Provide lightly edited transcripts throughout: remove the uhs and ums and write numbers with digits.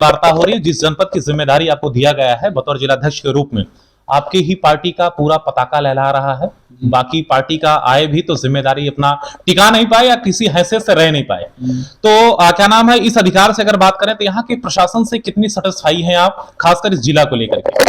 वार्ता हो रही है। जिस जनपद की जिम्मेदारी आपको दिया गया है बतौर जिलाध्यक्ष के रूप में, आपकी ही पार्टी का पूरा पताका लहरा रहा है। बाकी पार्टी का आए भी तो जिम्मेदारी अपना टिका नहीं पाए या किसी हैसियत से रह नहीं पाए। तो क्या नाम है, इस अधिकार से अगर बात करें तो यहाँ के प्रशासन से कितनी सेटिस्फाई हैं आप, खासकर इस जिला को लेकर के?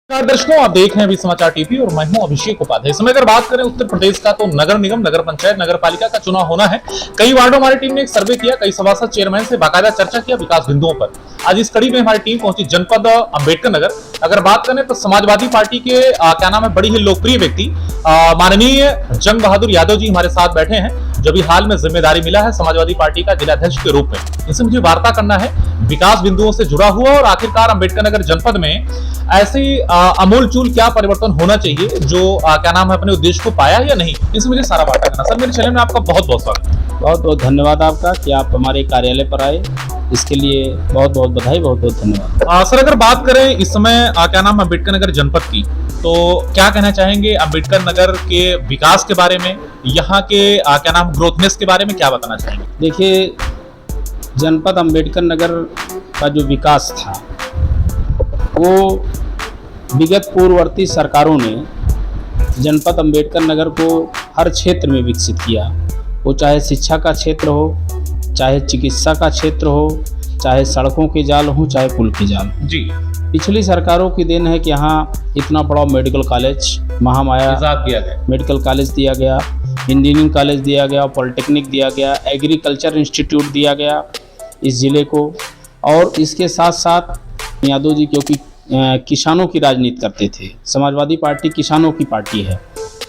दर्शकों, आप देख रहे हैं अभी समाचार टीवी और मैं हूं अभिषेक उपाध्याय। इस समय अगर बात करें उत्तर प्रदेश का, तो नगर निगम, नगर पंचायत, नगर पालिका का चुनाव होना है। कई वार्डों हमारी टीम ने एक सर्वे किया, कई सभासद चेयरमैन से बाकायदा चर्चा किया विकास बिंदुओं पर। आज इस कड़ी में हमारी टीम पहुंची जनपद अंबेडकर नगर। अगर बात करें तो समाजवादी पार्टी के क्या नाम है, बड़ी ही लोकप्रिय व्यक्ति माननीय जंग बहादुर यादव जी हमारे साथ बैठे हैं, जो भी हाल में जिम्मेदारी मिला है समाजवादी पार्टी का जिलाध्यक्ष के रूप में। इनसे मुझे वार्ता करना है विकास बिंदुओं से जुड़ा हुआ, और आखिरकार अंबेडकर नगर जनपद में ऐसी अमूल चूल क्या परिवर्तन होना चाहिए जो क्या नाम है, अपने उद्देश्य को पाया या नहीं। इसमें मुझे सारा वार्ता करना। सर, मेरे चैनल में आपका बहुत बहुत स्वागत है। बहुत बहुत धन्यवाद आपका कि आप हमारे कार्यालय पर आए, इसके लिए बहुत बहुत बधाई, बहुत बहुत धन्यवाद। सर, अगर बात करें इस समय क्या नाम है अंबेडकर नगर जनपद की, तो क्या कहना चाहेंगे अंबेडकर नगर के विकास के बारे में, यहाँ के क्या नाम ग्रोथनेस के बारे में क्या बताना चाहेंगे? देखिए, जनपद अंबेडकर नगर का जो विकास था वो विगत पूर्ववर्ती सरकारों ने जनपद अंबेडकर नगर को हर क्षेत्र में विकसित किया। वो चाहे शिक्षा का क्षेत्र हो, चाहे चिकित्सा का क्षेत्र हो, चाहे सड़कों के जाल हो, चाहे पुल के जाल हो। जी, पिछली सरकारों की देन है कि यहाँ इतना बड़ा मेडिकल कॉलेज महामाया दिया गया, मेडिकल कॉलेज दिया गया, इंजीनियरिंग कॉलेज दिया गया, पॉलिटेक्निक दिया गया, एग्रीकल्चर इंस्टीट्यूट दिया गया इस ज़िले को। और इसके साथ साथ यादव जी क्योंकि किसानों की राजनीति करते थे, समाजवादी पार्टी किसानों की पार्टी है,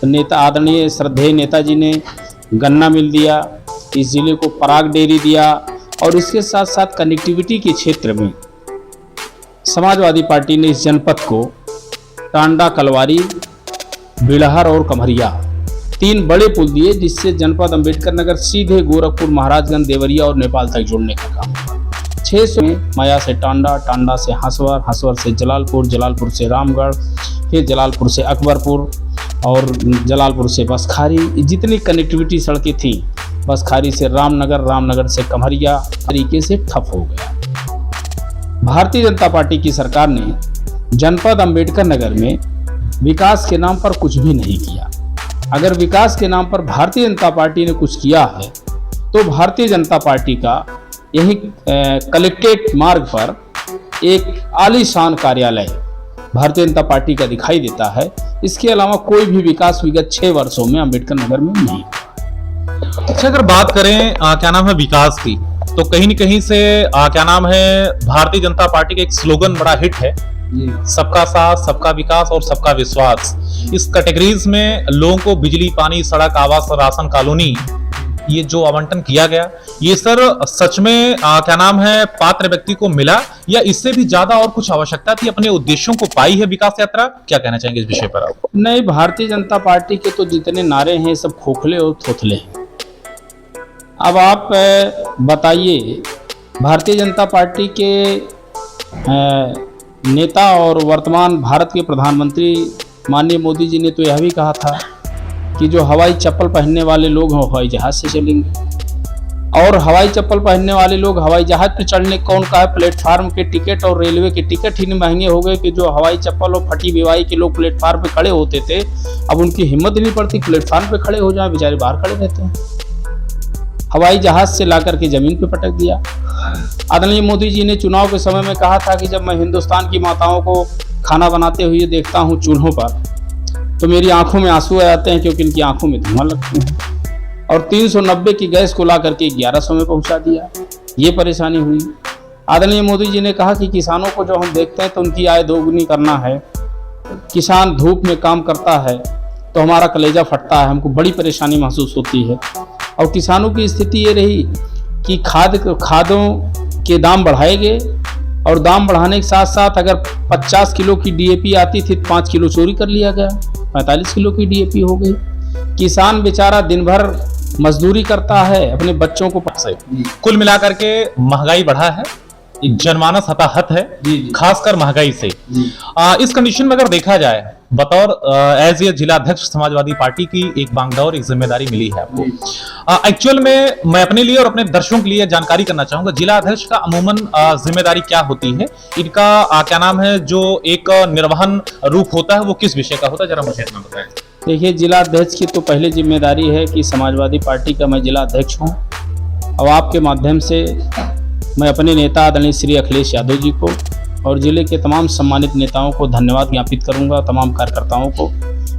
तो नेता आदरणीय श्रद्धेय नेताजी ने गन्ना मिल दिया, इस ज़िले को पराग डेयरी दिया, और इसके साथ साथ कनेक्टिविटी के क्षेत्र में समाजवादी पार्टी ने इस जनपद को टांडा, कलवारी, बिलहर और कमरिया 3 बड़े पुल दिए, जिससे जनपद अंबेडकर नगर सीधे गोरखपुर, महाराजगंज, देवरिया और नेपाल तक जोड़ने का काम। 600 में माया से टांडा, टांडा से हंसवर, हंसवर से जलालपुर, जलालपुर से रामगढ़, फिर जलालपुर से अकबरपुर और जलालपुर से बसखारी। जितनी कनेक्टिविटी सड़कें थी, बसखारी से रामनगर, रामनगर से कमरिया, तरीके से ठप हो गया। भारतीय जनता पार्टी की सरकार ने जनपद अंबेडकर नगर में विकास के नाम पर कुछ भी नहीं किया। अगर विकास के नाम पर भारतीय जनता पार्टी ने कुछ किया है तो भारतीय जनता पार्टी का यही कलेक्ट्रेट मार्ग पर एक आलीशान कार्यालय भारतीय जनता पार्टी का दिखाई देता है। इसके अलावा कोई भी विकास विगत 6 वर्षों में अंबेडकर नगर में नहीं। अच्छा, अगर बात करें क्या नाम है विकास की, तो कहीं न कहीं से क्या नाम है भारतीय जनता पार्टी का एक स्लोगन बड़ा हिट है, सबका साथ, सबका विकास और सबका विश्वास। इस कैटेगरीज में लोगों को बिजली, पानी, सड़क, आवास, राशन, कॉलोनी, ये जो आवंटन किया गया, ये सर सच में क्या नाम है पात्र व्यक्ति को मिला, या इससे भी ज्यादा और कुछ आवश्यकता थी, अपने उद्देश्यों को पाई है विकास यात्रा? क्या कहना चाहेंगे इस विषय पर आप? नहीं, भारतीय जनता पार्टी के तो जितने नारे हैं सब खोखले और थोथले हैं। अब आप बताइए, भारतीय जनता पार्टी के नेता और वर्तमान भारत के प्रधानमंत्री माननीय मोदी जी ने तो यह भी कहा था कि जो हवाई चप्पल पहनने वाले लोग हैं हवाई जहाज से चलेंगे, और हवाई चप्पल पहनने वाले लोग हवाई जहाज पर चढ़ने कौन का है? प्लेटफार्म के टिकट और रेलवे के टिकट ही महंगे हो गए कि जो हवाई चप्पल और फटी बिवाई के लोग प्लेटफार्म पे खड़े होते थे, अब उनकी हिम्मत नहीं पड़ती प्लेटफार्म पे खड़े हो जाए, बेचारे बाहर खड़े रहते हैं। हवाई जहाज से ला करके जमीन पे पटक दिया। आदरणीय मोदी जी ने चुनाव के समय में कहा था कि जब मैं हिंदुस्तान की माताओं को खाना बनाते हुए देखता हूँ चूल्हों पर, तो मेरी आंखों में आंसू आ जाते हैं, क्योंकि इनकी आंखों में धुआं लगते हैं। और 390 की गैस को ला करके 1100 में पहुंचा दिया, ये परेशानी हुई। आदरणीय मोदी जी ने कहा कि किसानों को जो हम देखते हैं तो उनकी आय दोगुनी करना है। किसान धूप में काम करता है तो हमारा कलेजा फटता है, हमको बड़ी परेशानी महसूस होती है। और किसानों की स्थिति ये रही कि खादों के दाम बढ़ाए गए, और दाम बढ़ाने के साथ साथ अगर 50 किलो की डीएपी आती थी तो 5 किलो चोरी कर लिया गया, 45 किलो की डीएपी हो गई। किसान बेचारा दिन भर मजदूरी करता है अपने बच्चों को। कुल मिलाकर के महंगाई बढ़ा है, जनमानस हताहत है, खासकर महंगाई से। इस कंडीशन में अगर देखा जाए, बतौर एज ए जिला अध्यक्ष समाजवादी पार्टी की एक बागडोर, एक जिम्मेदारी मिली है आपको। एक्चुअल में मैं अपने लिए और अपने दर्शकों के लिए जानकारी करना चाहूंगा, जिला अध्यक्ष का अमूमन जिम्मेदारी क्या होती है, इनका क्या नाम है, जो एक निर्वहन रूप होता है वो किस विषय का होता है, जरा मुझे इतना बताएं। देखिए, जिला अध्यक्ष की तो पहले जिम्मेदारी है कि समाजवादी पार्टी का मैं जिला अध्यक्ष हूँ, और आपके माध्यम से मैं अपने नेता आदरणीय श्री अखिलेश यादव जी को और जिले के तमाम सम्मानित नेताओं को धन्यवाद ज्ञापित करूंगा, तमाम कार्यकर्ताओं को,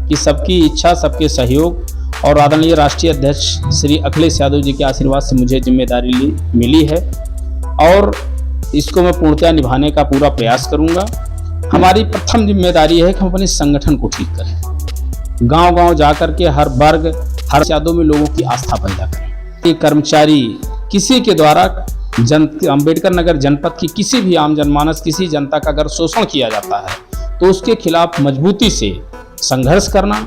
कि सबकी इच्छा, सबके सहयोग और आदरणीय राष्ट्रीय अध्यक्ष श्री अखिलेश यादव जी के आशीर्वाद से मुझे जिम्मेदारी मिली है, और इसको मैं पूर्णतः निभाने का पूरा प्रयास करूंगा। हमारी प्रथम जिम्मेदारी है कि हम अपने संगठन को ठीक करें, गांव-गांव जाकर के हर वर्ग, हर यादों में लोगों की आस्था पैदा करें। ये कर्मचारी किसी के द्वारा अंबेडकर नगर जनपद की किसी भी आम जनमानस, किसी जनता का अगर शोषण किया जाता है तो उसके खिलाफ मजबूती से संघर्ष करना,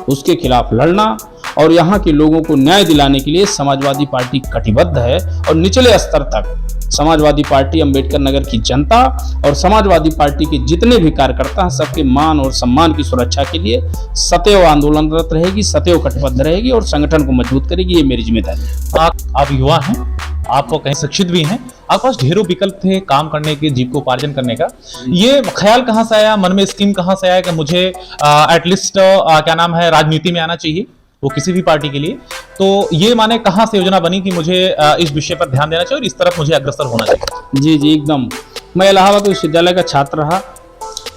उसके खिलाफ लड़ना, और यहाँ के लोगों को न्याय दिलाने के लिए समाजवादी पार्टी कटिबद्ध है। और निचले स्तर तक समाजवादी पार्टी अंबेडकर नगर की जनता और समाजवादी पार्टी के जितने भी कार्यकर्ता हैं, सबके मान और सम्मान की सुरक्षा के लिए सदैव आंदोलनरत रहेगी, सदैव कटिबद्ध रहेगी और संगठन को मजबूत करेगी। ये मेरी जिम्मेदारी है। आप युवा हैं, आपको कहीं शिक्षित भी हैं, आपके पास ढेरों विकल्प थे काम करने के, जीविकोपार्जन करने का। ये ख्याल कहाँ से आया, मन में स्कीम कहाँ से आया कि मुझे एटलीस्ट क्या नाम है, राजनीति में आना चाहिए, वो किसी भी पार्टी के लिए? तो ये माने कहाँ से योजना बनी कि मुझे इस विषय पर ध्यान देना चाहिए और इस तरफ मुझे अग्रसर होना चाहिए? जी जी, एकदम। मैं इलाहाबाद विश्वविद्यालय का छात्र रहा,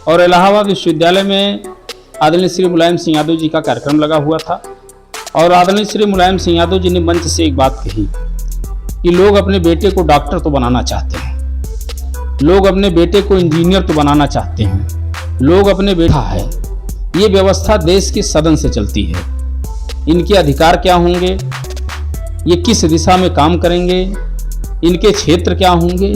और इलाहाबाद विश्वविद्यालय में आदरणीय श्री मुलायम सिंह यादव जी का कार्यक्रम लगा हुआ था, और आदरणीय श्री मुलायम सिंह यादव जी ने मंच से एक बात कही कि लोग अपने बेटे को डॉक्टर तो बनाना चाहते हैं, लोग अपने बेटे को इंजीनियर तो बनाना चाहते हैं, लोग अपने बेटा है। ये व्यवस्था देश के सदन से चलती है। इनके अधिकार क्या होंगे, ये किस दिशा में काम करेंगे, इनके क्षेत्र क्या होंगे,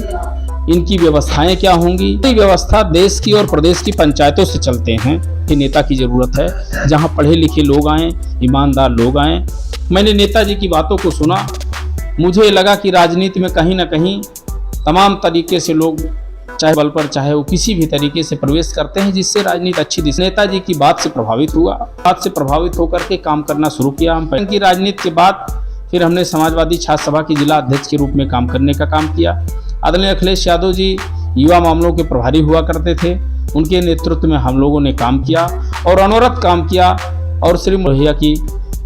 इनकी व्यवस्थाएं क्या होंगी। ये व्यवस्था देश की और प्रदेश की पंचायतों से चलते हैं। कि नेता की जरूरत है, जहां पढ़े लिखे लोग आएँ, ईमानदार लोग आएँ। मैंने नेताजी की बातों को सुना, मुझे लगा कि राजनीति में कहीं ना कहीं तमाम तरीके से लोग, चाहे बल पर चाहे वो किसी भी तरीके से प्रवेश करते हैं, जिससे राजनीति अच्छी दिशा। नेताजी की बात से प्रभावित हुआ, बात से प्रभावित होकर के काम करना शुरू किया। हम की राजनीति के बाद फिर हमने समाजवादी छात्र सभा की जिला अध्यक्ष के रूप में काम करने का काम किया। आदरणीय अखिलेश यादव जी युवा मामलों के प्रभारी हुआ करते थे, उनके नेतृत्व में हम लोगों ने काम किया और अनवरत काम किया। और श्री मुहैया की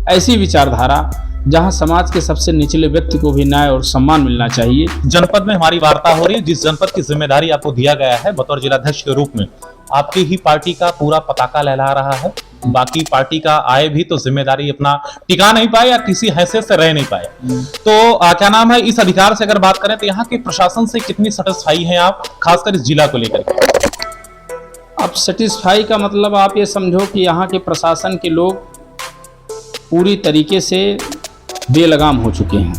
ऐसी विचारधारा जहां समाज के सबसे निचले व्यक्ति को भी न्याय और सम्मान मिलना चाहिए। जनपद में हमारी वार्ता हो रही है, जिस जनपद की जिम्मेदारी आपको दिया गया है बतौर जिलाध्यक्ष के रूप में, आपकी ही पार्टी का पूरा पताका लहरा रहा है। बाकी पार्टी का आए भी तो जिम्मेदारी अपना टिका नहीं पाए या किसी हैसियत से रह नहीं पाए। तो क्या नाम है, इस अधिकार से अगर बात करें तो यहाँ के प्रशासन से कितनी सेटिस्फाई हैं आप, खासकर इस जिला को लेकर के? अब सेटिस्फाई का मतलब आप ये समझो कि यहाँ के प्रशासन के लोग पूरी तरीके से बेलगाम हो चुके हैं।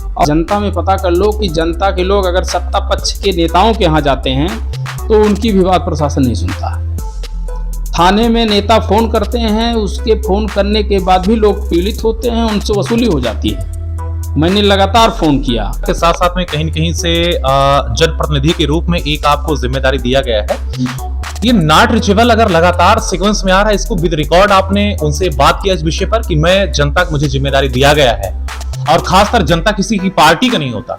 और जनता में पता कर लो कि जनता के लोग अगर सत्ता पक्ष के नेताओं के यहाँ जाते हैं तो उनकी भी बात प्रशासन नहीं सुनता। थाने में नेता फोन करते हैं, उसके फोन करने के बाद भी लोग पीड़ित होते हैं, उनसे वसूली हो जाती है। मैंने लगातार फोन किया। के साथ साथ में कहीं न कहीं से जनप्रतिनिधि के रूप में एक आपको जिम्मेदारी दिया गया है। ये नॉट रीचेबल अगर लगातार सीक्वेंस में आ रहा है, इसको विद रिकॉर्ड आपने उनसे बात किया इस विषय पर कि मैं जनता को मुझे जिम्मेदारी दिया गया है, और खासकर जनता किसी की पार्टी का नहीं होता,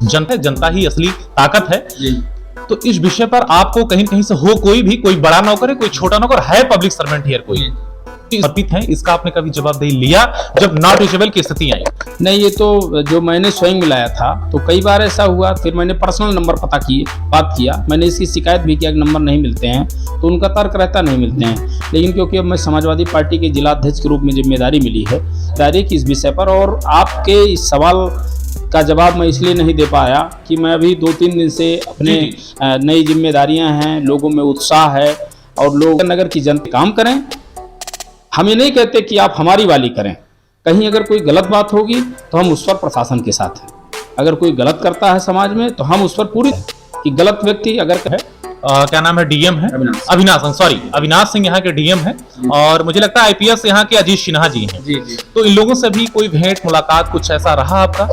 जनता ही असली ताकत है। तो इस विषय पर आपको कहीं कहीं से हो, कोई भी, कोई बड़ा नौकर है, कोई छोटा नौकर है, पब्लिक सर्वेंट हियर कोई समर्पित है, इसका आपने कभी जवाबदेही लिया जब नॉट रीचेबल की स्थिति आई? नहीं, ये तो जो मैंने स्वयं मिलाया था, तो कई बार ऐसा हुआ। फिर मैंने पर्सनल नंबर बात किया, मैंने इसकी शिकायत भी किया कि नंबर नहीं मिलते हैं, तो उनका तर्क रहता नहीं मिलते हैं। लेकिन क्योंकि अब मैं समाजवादी पार्टी के जिला अध्यक्ष के रूप में जिम्मेदारी मिली है तारीख इस विषय पर, और आपके इस सवाल का जवाब मैं इसलिए नहीं दे पाया कि मैं अभी 2-3 दिन से अपने नई जिम्मेदारियां हैं, लोगों में उत्साह है, और लोग नगर की जनता काम करें। हम ये नहीं कहते कि आप हमारी वाली करें, कहीं अगर कोई गलत बात होगी तो हम उस पर प्रशासन के साथ हैं। अगर कोई गलत करता है समाज में तो हम उस पर पूरी, कि गलत व्यक्ति अगर है, क्या नाम है, डीएम है अविनाश सिंह यहाँ के डीएम है, और मुझे लगता है आईपीएस यहाँ के अजीत सिन्हा जी हैं। तो इन लोगों से भी कोई भेंट मुलाकात कुछ ऐसा रहा आपका?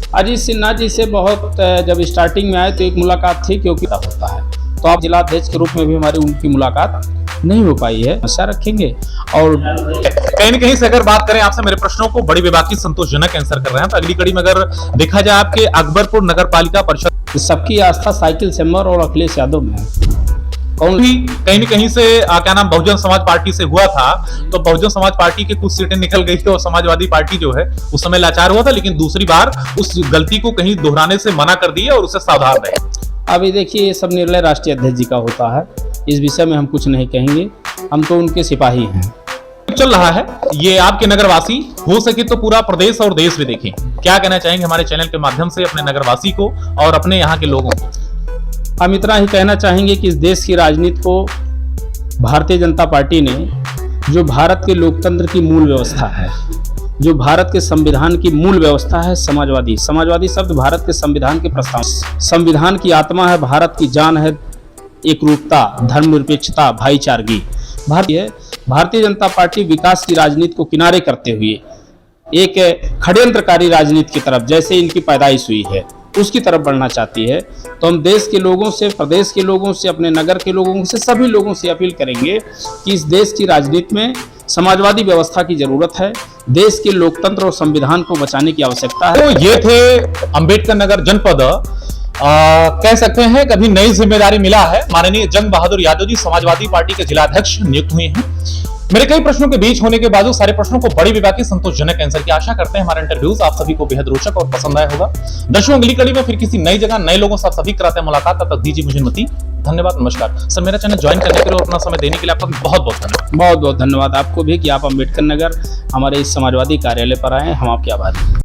अजीत सिन्हा जी से बहुत जब स्टार्टिंग में आए तो एक मुलाकात थी, क्योंकि होता है तो आप जिलाध्यक्ष के रूप में भी हमारी उनकी मुलाकात नहीं हो पाई है। आशा रखेंगे। और कहीं न कहीं से अगर बात करें आपसे, मेरे प्रश्नों को बड़ी बेबाकी संतोषजनक आंसर कर रहे हैं। तो अगली कड़ी में अगर देखा जाए आपके अकबरपुर नगर पालिका परिषद, सबकी आस्था साइकिल चेम्बर और अखिलेश यादव में है। कौन भी कहीं न कहीं से क्या नाम बहुजन समाज पार्टी से हुआ था, तो बहुजन समाज पार्टी की कुछ सीटें निकल गई थी और समाजवादी पार्टी जो है उस समय लाचार हुआ था, लेकिन दूसरी बार उस गलती को कहीं दोहराने से मना कर दिया और उससे सावधान रहे। अभी देखिए, ये सब निर्णय राष्ट्रीय अध्यक्ष जी का होता है, इस विषय में हम कुछ नहीं कहेंगे, हम तो उनके सिपाही हैं। चल रहा है ये आपके नगरवासी, हो सके तो पूरा प्रदेश और देश भी देखें। क्या कहना चाहेंगे हमारे चैनल के माध्यम से अपने नगरवासी को और अपने यहाँ के लोगों को? हम इतना ही कहना चाहेंगे कि इस देश की राजनीति को भारतीय जनता पार्टी ने, जो भारत के लोकतंत्र की मूल व्यवस्था है, जो भारत के संविधान की मूल व्यवस्था है, समाजवादी शब्द भारत के संविधान के प्रस्ताव, संविधान की आत्मा है, भारत की जान है, एकरूपता, धर्मनिरपेक्षता, भाईचारगी। भारतीय जनता पार्टी विकास की राजनीति को किनारे करते हुए एक षड्यंत्रकारी राजनीति की तरफ, जैसे इनकी पैदाइश हुई है, उसकी तरफ बढ़ना चाहती है। तो हम देश के लोगों से, प्रदेश के लोगों से, अपने नगर के लोगों से, सभी लोगों से अपील करेंगे कि इस देश की राजनीति में समाजवादी व्यवस्था की जरूरत है, देश के लोकतंत्र और संविधान को बचाने की आवश्यकता है। तो ये थे अंबेडकर नगर जनपद, कह सकते हैं कभी नई जिम्मेदारी मिला है। माननीय जंग बहादुर यादव जी समाजवादी पार्टी के जिलाध्यक्ष नियुक्त हुए हैं। मेरे कई प्रश्नों के बीच होने के बावजूद सारे प्रश्नों को बड़ी बेबाकी संतोषजनक आंसर की आशा करते हैं हमारा इंटरव्यूज आप सभी को बेहद रोचक और पसंद आया होगा। दर्शकों, अगली कड़ी में फिर किसी नई जगह नए लोगों से आप सभी कराते हैं मुलाकात। तब तक दीजिए मुझे अनुमति। धन्यवाद, नमस्कार। सर, मेरा चैनल ज्वाइन करने के लिए और अपना समय देने के लिए आपका बहुत बहुत धन्यवाद। बहुत बहुत धन्यवाद आपको भी कि आप अंबेडकर नगर हमारे इस समाजवादी कार्यालय पर आए, हम आपके आभारी हैं।